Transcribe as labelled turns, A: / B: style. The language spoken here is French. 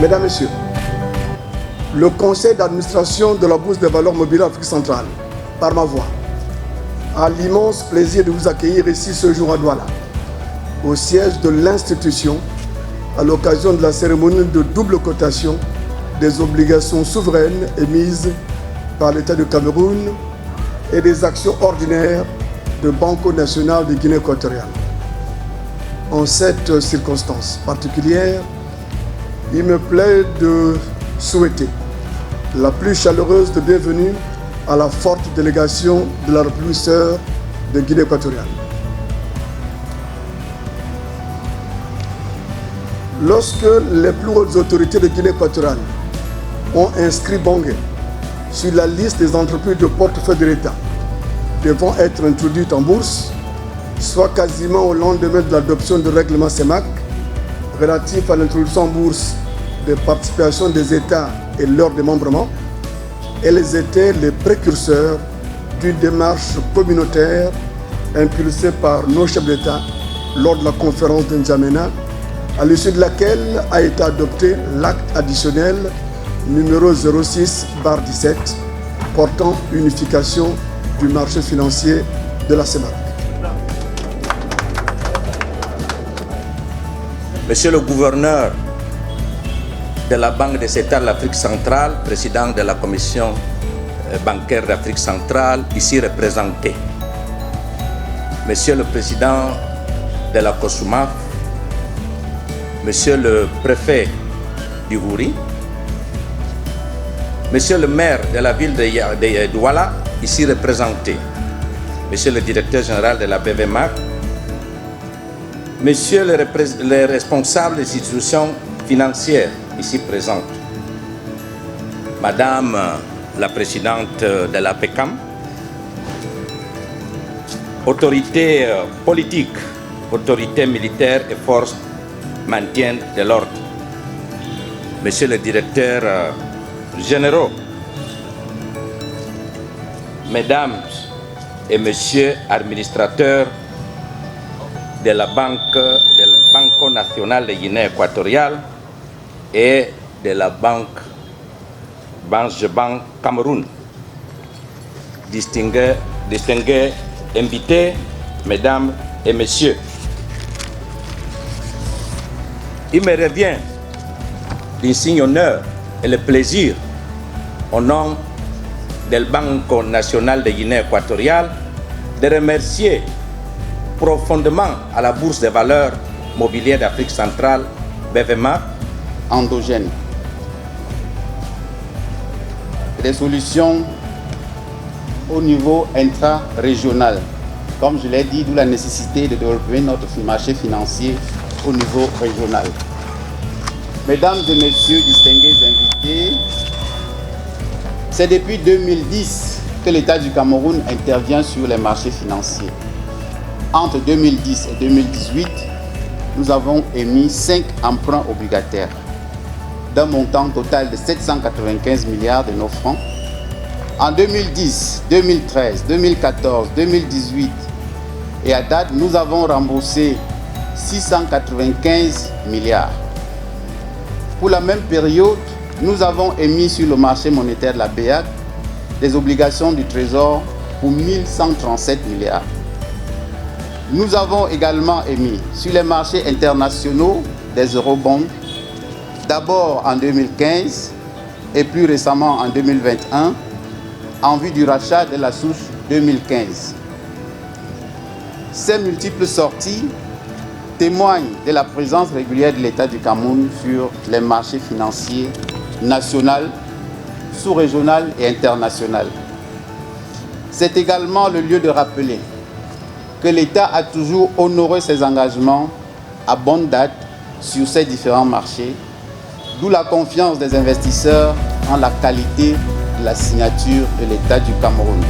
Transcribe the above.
A: Mesdames, Messieurs, le conseil d'administration de la Bourse des valeurs mobilières Afrique centrale, par ma voix, a l'immense plaisir de vous accueillir ici ce jour à Douala, au siège de l'institution, à l'occasion de la cérémonie de double cotation des obligations souveraines émises par l'État du Cameroun et des actions ordinaires de Banco National de Guinée équatoriale. En cette circonstance particulière, il me plaît de souhaiter la plus chaleureuse de bienvenue à la forte délégation de la République sœur de Guinée équatoriale. Lorsque les plus hautes autorités de Guinée équatoriale ont inscrit Bangui sur la liste des entreprises de portefeuille de l'État devant être introduites en bourse, soit quasiment au lendemain de l'adoption du règlement CEMAC relatif à l'introduction en bourse des participations des États et leurs démembrements, elles étaient les précurseurs d'une démarche communautaire impulsée par nos chefs d'État lors de la conférence de N'Djamena, à l'issue de laquelle a été adopté l'acte additionnel numéro 06/17 portant unification du marché financier de la CEMAC.
B: Monsieur le gouverneur de la Banque des États de l'Afrique centrale, président de la Commission bancaire d'Afrique centrale, ici représenté. Monsieur le président de la COSUMAF, Monsieur le préfet du Houri, Monsieur le maire de la ville de Douala, ici représenté, Monsieur le directeur général de la BVMAC, Monsieur les responsables des institutions financières ici présentes, Madame la présidente de la PECAM, autorités politiques, autorités militaires et forces maintien de l'ordre, Monsieur le directeur généraux, Mesdames et Messieurs administrateurs de la Banco National de Guinée équatoriale et de la Banque Cameroun, distingués invités, Mesdames et Messieurs, il me revient l'insigne honneur et le plaisir, au nom du Banco National de Guinée équatoriale, de remercier profondément à la Bourse des valeurs mobilières d'Afrique centrale, BVMAC,
C: endogène. Des solutions au niveau intra-régional. Comme je l'ai dit, d'où la nécessité de développer notre marché financier au niveau régional. Mesdames et messieurs, distingués invités, c'est depuis 2010 que l'État du Cameroun intervient sur les marchés financiers. Entre 2010 et 2018, nous avons émis 5 emprunts obligataires d'un montant total de 795 milliards de nos francs. En 2010, 2013, 2014, 2018 et à date, nous avons remboursé 695 milliards. Pour la même période, nous avons émis sur le marché monétaire de la BEAC des obligations du Trésor pour 1137 milliards. Nous avons également émis sur les marchés internationaux des eurobonds, d'abord en 2015 et plus récemment en 2021, en vue du rachat de la souche 2015. Ces multiples sorties témoignent de la présence régulière de l'État du Cameroun sur les marchés financiers national, sous-régional et international. C'est également le lieu de rappeler que l'État a toujours honoré ses engagements à bonne date sur ces différents marchés, d'où la confiance des investisseurs en la qualité de la signature de l'État du Cameroun.